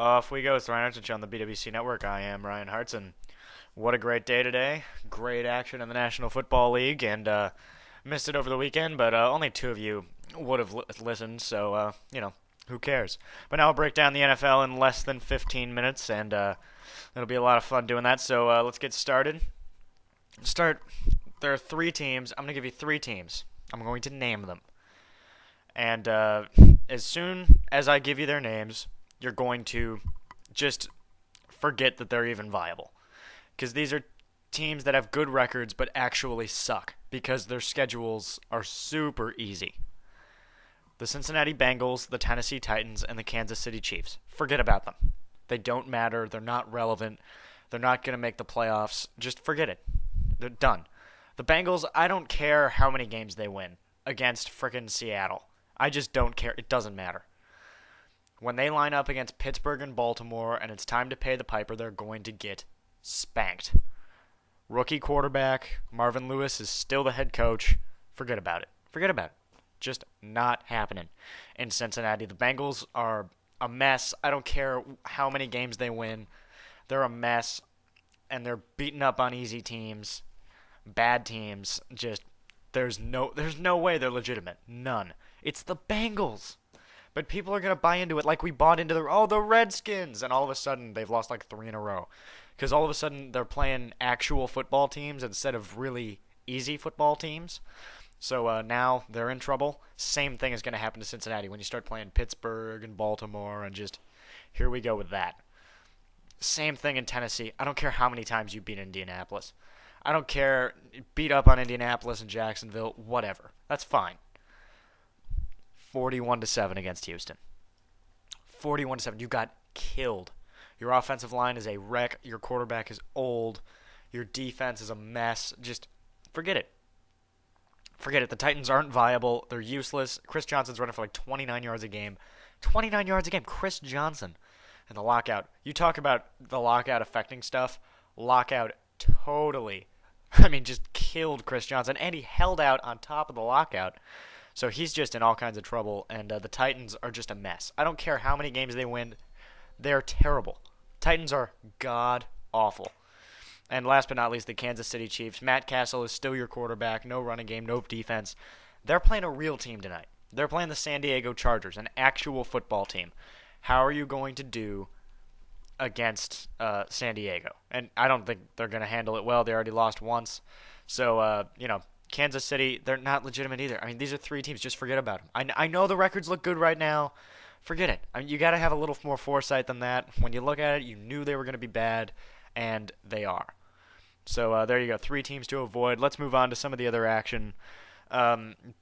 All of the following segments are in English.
Off we go. It's Ryan Hartson on the BWC Network. I am Ryan Hartson. What a great day today. Great action in the National Football League, and missed it over the weekend, but only two of you would have listened, so, who cares? But now I'll break down the NFL in less than 15 minutes, and it'll be a lot of fun doing that, so let's get started. There are three teams. I'm going to give you three teams. I'm going to name them. And as soon as I give you their names, you're going to just forget that they're even viable. Because these are teams that have good records but actually suck because their schedules are super easy. The Cincinnati Bengals, the Tennessee Titans, and the Kansas City Chiefs. Forget about them. They don't matter. They're not relevant. They're not going to make the playoffs. Just forget it. They're done. The Bengals, I don't care how many games they win against frickin' Seattle. I just don't care. It doesn't matter. When they line up against Pittsburgh and Baltimore and it's time to pay the piper, they're going to get spanked. Rookie quarterback, Marvin Lewis is still the head coach. Forget about it. Forget about it. Just not happening in Cincinnati. The Bengals are a mess. I don't care how many games they win. They're a mess, and they're beating up on easy teams, bad teams. Just there's no way they're legitimate. None. It's the Bengals. But people are going to buy into it like we bought into the Redskins. And all of a sudden, they've lost like 3 in a row. Because all of a sudden, they're playing actual football teams instead of really easy football teams. So now they're in trouble. Same thing is going to happen to Cincinnati when you start playing Pittsburgh and Baltimore. And just here we go with that. Same thing in Tennessee. I don't care how many times you beat Indianapolis. I don't care. Beat up on Indianapolis and Jacksonville. Whatever. That's fine. 41-7 against Houston. 41-7. You got killed. Your offensive line is a wreck. Your quarterback is old. Your defense is a mess. Just forget it. Forget it. The Titans aren't viable. They're useless. Chris Johnson's running for like 29 yards a game. 29 yards a game. Chris Johnson. And the lockout. You talk about the lockout affecting stuff. Lockout totally, just killed Chris Johnson. And he held out on top of the lockout. So he's just in all kinds of trouble, and the Titans are just a mess. I don't care how many games they win. They're terrible. Titans are god-awful. And last but not least, the Kansas City Chiefs. Matt Castle is still your quarterback. No running game, no defense. They're playing a real team tonight. They're playing the San Diego Chargers, an actual football team. How are you going to do against San Diego? And I don't think they're going to handle it well. They already lost once. So, Kansas City, they're not legitimate either. These are three teams. Just forget about them. I know the records look good right now. Forget it. You got to have a little more foresight than that. When you look at it, you knew they were going to be bad, and they are. So there you go. Three teams to avoid. Let's move on to some of the other action.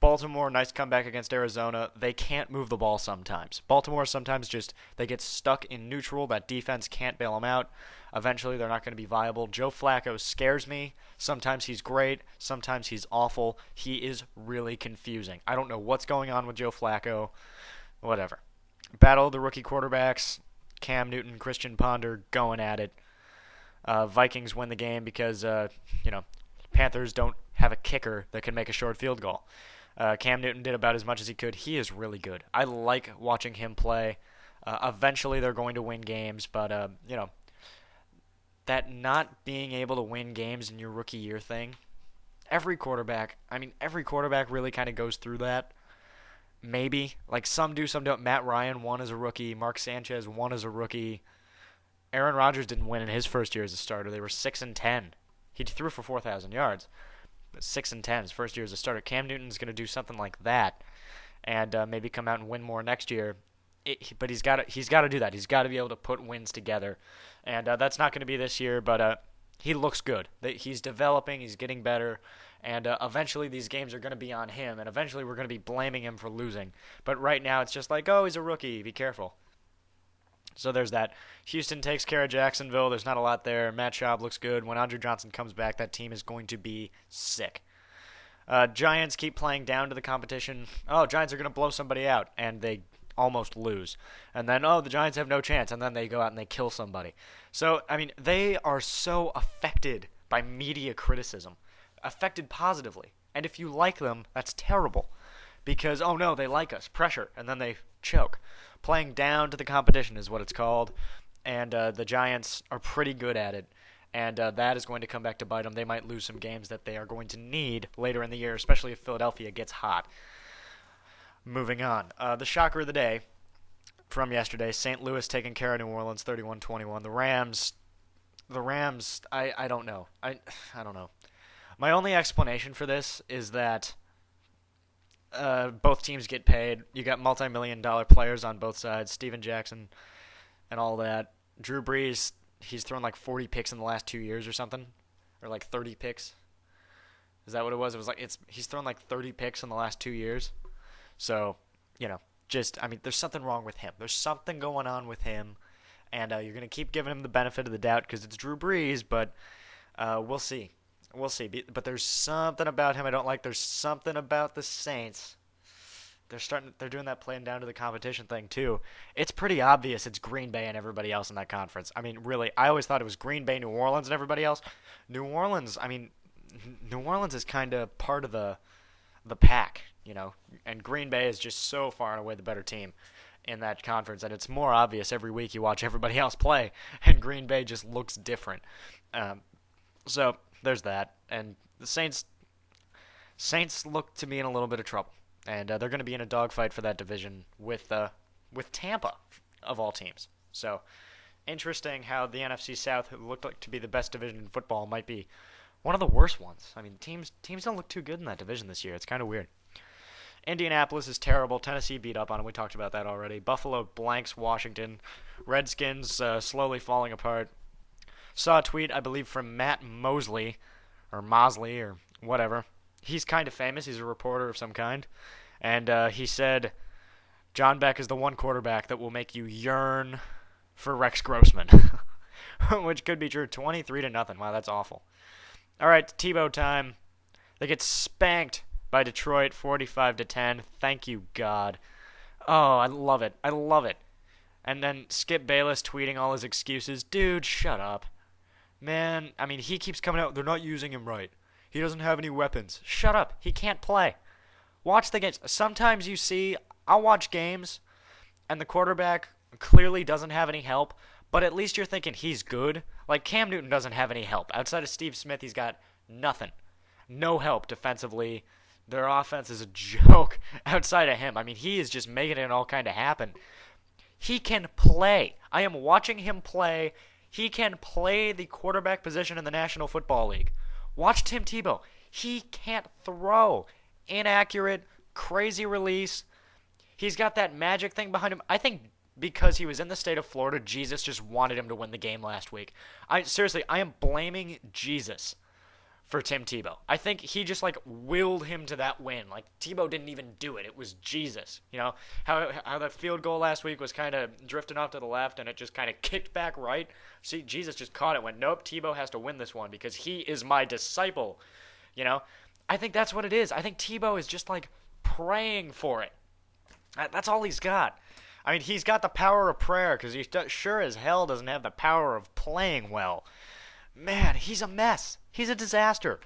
Baltimore, nice comeback against Arizona. They can't move the ball sometimes. Baltimore sometimes they get stuck in neutral. That defense can't bail them out. Eventually, they're not going to be viable. Joe Flacco scares me. Sometimes he's great. Sometimes he's awful. He is really confusing. I don't know what's going on with Joe Flacco. Whatever. Battle of the rookie quarterbacks. Cam Newton, Christian Ponder going at it. Vikings win the game because, Panthers don't have a kicker that can make a short field goal. Cam Newton did about as much as he could. He is really good. I like watching him play. Eventually, they're going to win games, but, that not being able to win games in your rookie year thing, every quarterback really kind of goes through that. Maybe. Like, some do, some don't. Matt Ryan won as a rookie. Mark Sanchez won as a rookie. Aaron Rodgers didn't win in his first year as a starter. They were 6-10. He threw for 4,000 yards. But 6-10 his first year as a starter. Cam Newton's going to do something like that and maybe come out and win more next year. But he's got to do that. He's got to be able to put wins together. And that's not going to be this year, but he looks good. He's developing. He's getting better. And eventually these games are going to be on him, and eventually we're going to be blaming him for losing. But right now it's just like, oh, he's a rookie. Be careful. So there's that. Houston takes care of Jacksonville. There's not a lot there. Matt Schaub looks good. When Andrew Johnson comes back, that team is going to be sick. Giants keep playing down to the competition. Oh, Giants are going to blow somebody out, and they almost lose. And then, the Giants have no chance, and then they go out and they kill somebody. So, they are so affected by media criticism, affected positively. And if you like them, that's terrible. because, oh no, they like us, pressure, and then they choke. Playing down to the competition is what it's called, and the Giants are pretty good at it. And that is going to come back to bite them. They might lose some games that they are going to need later in the year, especially if Philadelphia gets hot. Moving on. The shocker of the day from yesterday, St. Louis taking care of New Orleans 31-21. The Rams, I don't know. I don't know. My only explanation for this is that both teams get paid. You got multi-million-dollar players on both sides, Steven Jackson and all that. Drew Brees, he's thrown like 40 picks in the last 2 years or something, or like 30 picks. Is that what it was? It was like he's thrown like 30 picks in the last 2 years. So, there's something wrong with him. There's something going on with him, and you're going to keep giving him the benefit of the doubt because it's Drew Brees, but we'll see. We'll see. But there's something about him I don't like. There's something about the Saints. They're doing that playing down to the competition thing too. It's pretty obvious it's Green Bay and everybody else in that conference. I mean, really, I always thought it was Green Bay, New Orleans, and everybody else. New Orleans is kind of part of the pack, and Green Bay is just so far and away the better team in that conference, and it's more obvious every week you watch everybody else play, and Green Bay just looks different. So there's that, and the Saints look to be in a little bit of trouble, and they're going to be in a dogfight for that division with Tampa, of all teams. So interesting how the NFC South, who looked like to be the best division in football, might be one of the worst ones. I mean, teams don't look too good in that division this year. It's kind of weird. Indianapolis is terrible. Tennessee beat up on them. We talked about that already. Buffalo blanks Washington. Redskins slowly falling apart. Saw a tweet, I believe, from Matt Mosley, or whatever. He's kind of famous. He's a reporter of some kind. And he said, John Beck is the one quarterback that will make you yearn for Rex Grossman. Which could be true. 23-0. Wow, that's awful. All right, Tebow time. They get spanked by Detroit 45-10. Thank you, God. Oh, I love it. I love it. And then Skip Bayless tweeting all his excuses. Dude, shut up. Man, I mean, he keeps coming out. They're not using him right. He doesn't have any weapons. Shut up. He can't play. Watch the games. Sometimes you see, I'll watch games, and the quarterback clearly doesn't have any help, but at least you're thinking he's good. Like, Cam Newton doesn't have any help. Outside of Steve Smith, he's got nothing. No help defensively. Their offense is a joke outside of him. I mean, he is just making it all kind of happen. He can play. I am watching him play. He can play the quarterback position in the National Football League. Watch Tim Tebow. He can't throw. Inaccurate, crazy release. He's got that magic thing behind him. I think because he was in the state of Florida, Jesus just wanted him to win the game last week. I am blaming Jesus for Tim Tebow. I think he just willed him to that win. Like, Tebow didn't even do it. It was Jesus. You know how that field goal last week was kind of drifting off to the left and it just kind of kicked back right. See, Jesus just caught it. Went, nope, Tebow has to win this one because he is my disciple. I think that's what it is. I think Tebow is just praying for it. That's all he's got. I mean, he's got the power of prayer because he sure as hell doesn't have the power of playing well. Man, he's a mess. He's a disaster.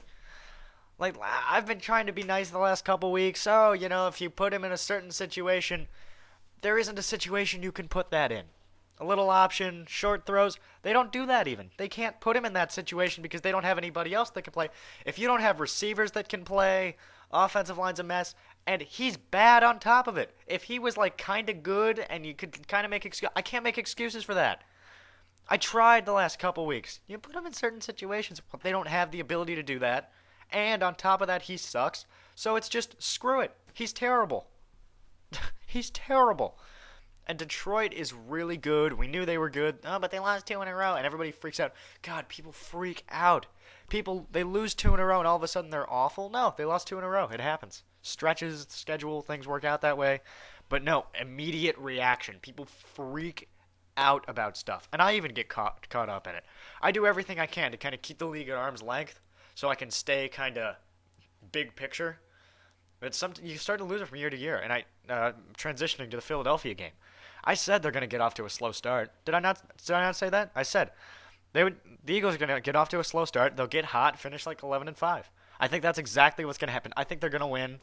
I've been trying to be nice the last couple weeks. So, if you put him in a certain situation, there isn't a situation you can put that in. A little option, short throws, they don't do that even. They can't put him in that situation because they don't have anybody else that can play. If you don't have receivers that can play, offensive line's a mess, and he's bad on top of it. If he was kind of good and you could kind of make excuses, I can't make excuses for that. I tried the last couple weeks. You put him in certain situations, but they don't have the ability to do that. And on top of that, he sucks. So it's just, screw it. He's terrible. He's terrible. And Detroit is really good. We knew they were good. Oh, but they lost 2 in a row. And everybody freaks out. God, people freak out. They lose 2 in a row and all of a sudden they're awful. No, they lost 2 in a row. It happens. Stretches, schedule, things work out that way. But no, immediate reaction. People freak out about stuff. And I even get caught up in it. I do everything I can to kind of keep the league at arm's length so I can stay kind of big picture. But you start to lose it from year to year. And transitioning to the Philadelphia game, I said they're going to get off to a slow start. Did I not say that? I said the Eagles are going to get off to a slow start. They'll get hot, finish 11-5. I think that's exactly what's going to happen. I think they're going to win.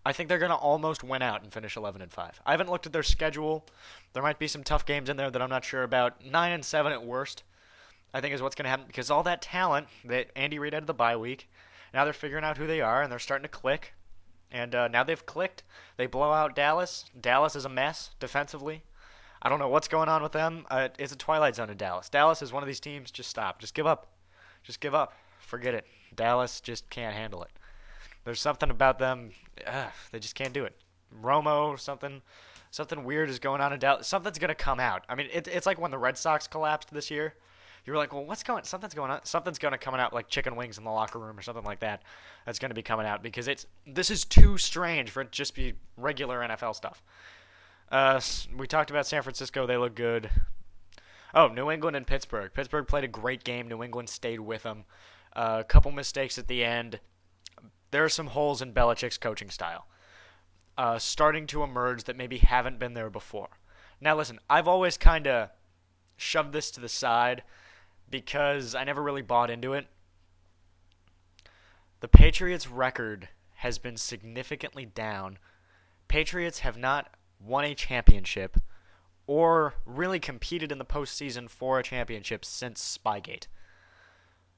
I think they're going to almost win out and finish 11-5. I haven't looked at their schedule. There might be some tough games in there that I'm not sure about. 9-7 at worst, I think is what's going to happen because all that talent that Andy Reid had of the bye week, now they're figuring out who they are and they're starting to click. And now they've clicked. They blow out Dallas. Dallas is a mess defensively. I don't know what's going on with them. It's a twilight zone in Dallas. Dallas is one of these teams. Just stop. Just give up. Just give up. Forget it. Dallas just can't handle it. There's something about them. They just can't do it. Romo, something weird is going on in Dallas. Something's gonna come out. I mean, it's like when the Red Sox collapsed this year. You were like, well, something's going on. Something's gonna come out like chicken wings in the locker room or something like that. That's gonna be coming out because this is too strange for it to just be regular NFL stuff. We talked about San Francisco. They look good. Oh, New England and Pittsburgh. Pittsburgh played a great game. New England stayed with them. A couple mistakes at the end. There are some holes in Belichick's coaching style starting to emerge that maybe haven't been there before. Now, listen, I've always kind of shoved this to the side because I never really bought into it. The Patriots' record has been significantly down. Patriots have not won a championship or really competed in the postseason for a championship since Spygate.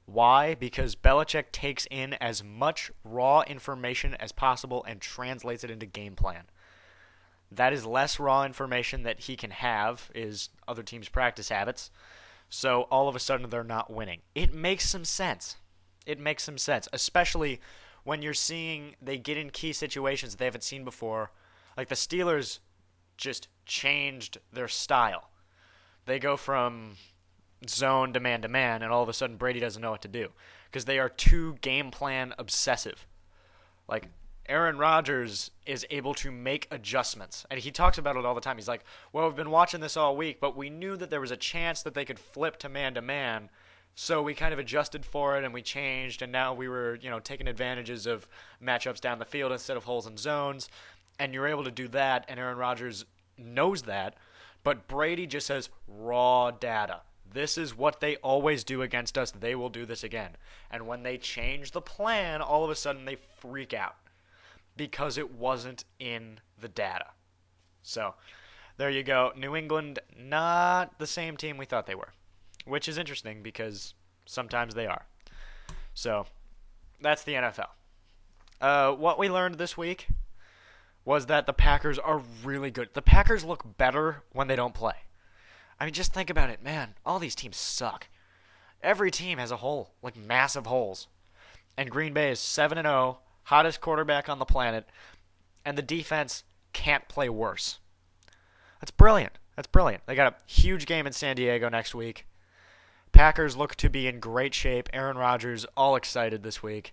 Why? Because Belichick takes in as much raw information as possible and translates it into game plan. That is less raw information that he can have is other teams' practice habits. So all of a sudden they're not winning. It makes some sense. It makes some sense, especially when you're seeing they get in key situations they haven't seen before. Like the Steelers just changed their style. They go from zone to man, and all of a sudden Brady doesn't know what to do because they are too game plan obsessive. Like Aaron Rodgers is able to make adjustments, and he talks about it all the time. He's like, well, we've been watching this all week, but we knew that there was a chance that they could flip to man, so we kind of adjusted for it and we changed, and now we were, taking advantages of matchups down the field instead of holes in zones, and you're able to do that, and Aaron Rodgers knows that, but Brady just has raw data. This is what they always do against us. They will do this again. And when they change the plan, all of a sudden they freak out because it wasn't in the data. So, there you go. New England, not the same team we thought they were, which is interesting because sometimes they are. So, that's the NFL. What we learned this week was that the Packers are really good. The Packers look better when they don't play. I mean, just think about it, man. All these teams suck. Every team has a hole, like massive holes. And Green Bay is 7-0, hottest quarterback on the planet, and the defense can't play worse. That's brilliant. They got a huge game in San Diego next week. Packers look to be in great shape. Aaron Rodgers all excited this week.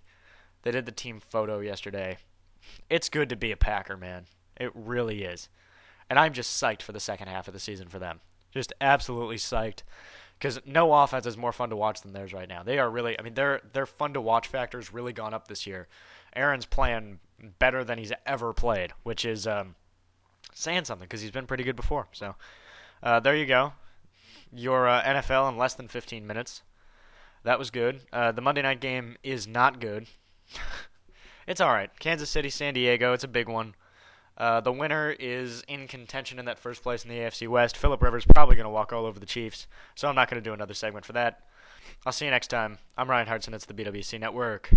They did the team photo yesterday. It's good to be a Packer, man. It really is. And I'm just psyched for the second half of the season for them. Just absolutely psyched because no offense is more fun to watch than theirs right now. They are really, their fun to watch factor has really gone up this year. Aaron's playing better than he's ever played, which is saying something because he's been pretty good before. So there you go. Your NFL in less than 15 minutes. That was good. The Monday night game is not good. It's all right. Kansas City, San Diego. It's a big one. The winner is in contention in that first place in the AFC West. Phillip Rivers probably going to walk all over the Chiefs, so I'm not going to do another segment for that. I'll see you next time. I'm Ryan Hartson. It's the BWC Network.